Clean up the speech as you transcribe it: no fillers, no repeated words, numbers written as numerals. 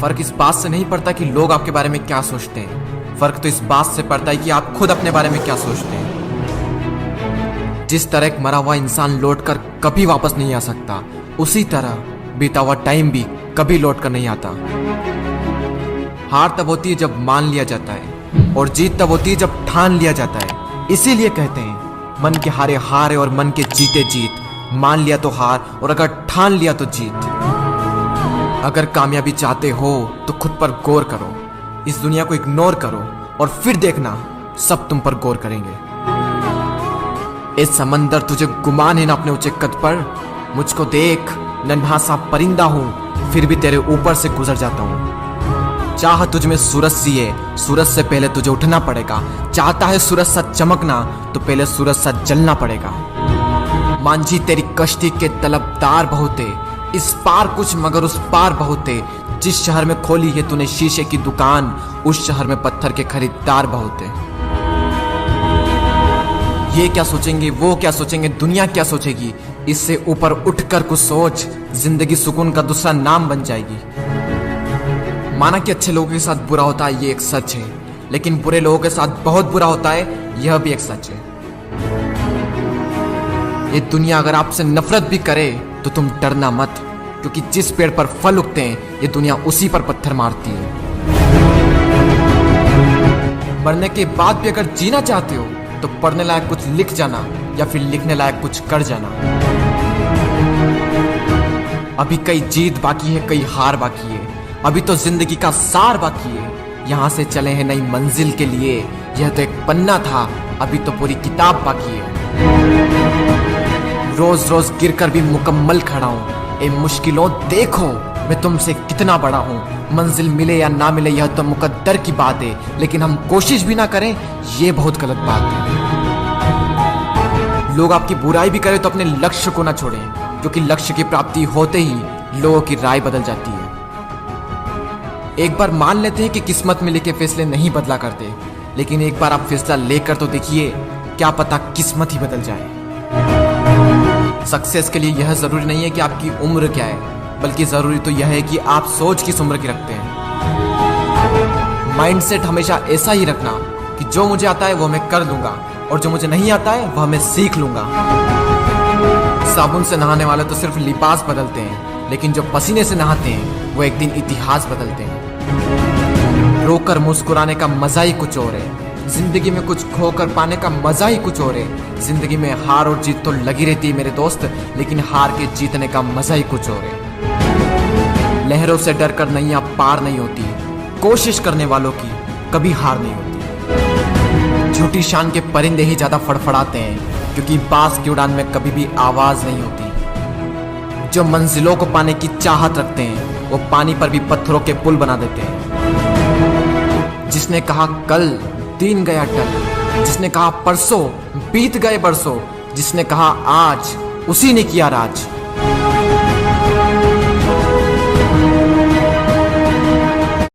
फर्क इस बात से नहीं पड़ता कि लोग आपके बारे में क्या सोचते हैं, फर्क तो इस बात से पड़ता है कि आप खुद अपने बारे में क्या सोचते हैं। जिस तरह एक मरा हुआ इंसान लौटकर कभी वापस नहीं आ सकता, उसी तरह बीता हुआ टाइम भी कभी लौट कर नहीं आता। हार तब होती है जब मान लिया जाता है, और जीत तब होती है जब ठान लिया जाता है। इसीलिए कहते हैं मन के हारे हार है और मन के जीते जीत। मान लिया तो हार, और अगर ठान लिया तो जीत। अगर कामयाबी चाहते हो तो खुद पर गौर करो, इस दुनिया को इग्नोर करो, और फिर देखना सब तुम पर गौर करेंगे। इस समंदर तुझे गुमान है ना अपने ऊंचे कद पर। मुझको देख, नन्हा सा परिंदा हूं, फिर भी तेरे ऊपर से गुजर जाता हूं। चाह तुझ में सूरज सी है, सूरज से पहले तुझे उठना पड़ेगा। चाहता है सूरज सा चमकना, तो पहले सूरज सा जलना पड़ेगा। मांझी तेरी कश्ती के तलबदार बहुते, इस पार कुछ मगर उस पार बहुते। जिस शहर में खोली है तूने शीशे की दुकान, उस शहर में पत्थर के खरीदार बहुते। ये क्या सोचेंगे, वो क्या सोचेंगे, दुनिया क्या सोचेगी, इससे ऊपर उठकर कुछ सोच। जिंदगी सुकून का दूसरा नाम बन जाएगी। माना कि अच्छे लोगों के साथ बुरा होता है, ये एक सच है, लेकिन बुरे लोगों के साथ बहुत बुरा होता है, यह भी एक सच है। ये दुनिया अगर आपसे नफरत भी करे तो तुम डरना मत, क्योंकि जिस पेड़ पर फल उगते हैं ये दुनिया उसी पर पत्थर मारती है। मरने के बाद भी अगर जीना चाहते हो तो पढ़ने लायक कुछ लिख जाना, या फिर लिखने लायक कुछ कर जाना। अभी कई जीत बाकी है, कई हार बाकी है, अभी तो जिंदगी का सार बाकी है। यहाँ से चले हैं नई मंजिल के लिए, यह तो एक पन्ना था, अभी तो पूरी किताब बाकी है। रोज रोज गिरकर भी मुकम्मल खड़ा हूँ। ए मुश्किलों देखो मैं तुमसे कितना बड़ा हूँ। मंजिल मिले या ना मिले यह तो मुकद्दर की बात है, लेकिन हम कोशिश भी ना करें ये बहुत गलत बात है। लोग आपकी बुराई भी करें तो अपने लक्ष्य को ना छोड़ें, क्योंकि लक्ष्य की प्राप्ति होते ही लोगों की राय बदल जाती है। एक बार मान लेते हैं कि किस्मत में लिखे फैसले नहीं बदला करते, लेकिन एक बार आप फैसला लेकर तो देखिए, क्या पता किस्मत ही बदल जाए। सक्सेस के लिए यह जरूरी नहीं है कि आपकी उम्र क्या है, बल्कि जरूरी तो यह है कि आप सोच किस उम्र की रखते हैं। माइंडसेट हमेशा ऐसा ही रखना कि जो मुझे आता है वो मैं कर लूंगा, और जो मुझे नहीं आता है वह मैं सीख लूंगा। साबुन से नहाने वाले तो सिर्फ लिबास बदलते हैं, लेकिन जो पसीने से नहाते हैं वो एक दिन इतिहास बदलते हैं। रोकर मुस्कुराने का मजा ही कुछ और है, जिंदगी में कुछ खोकर पाने का मजा ही कुछ और है। जिंदगी में हार और जीत तो लगी रहती है मेरे दोस्त, लेकिन हार के जीतने का मजा ही कुछ और है। लहरों से डरकर नैया पार नहीं होती, कोशिश करने वालों की कभी हार नहीं होती। झूठी शान के परिंदे ही ज्यादा फड़फड़ाते हैं, क्योंकि बांस की उड़ान में कभी भी आवाज नहीं होती। जो मंजिलों को पाने की चाहत रखते हैं वो पानी पर भी पत्थरों के पुल बना देते हैं। जिसने कहा कल दिन गया टल, जिसने कहा परसों बीत गए बरसों, जिसने कहा आज उसी ने किया राज।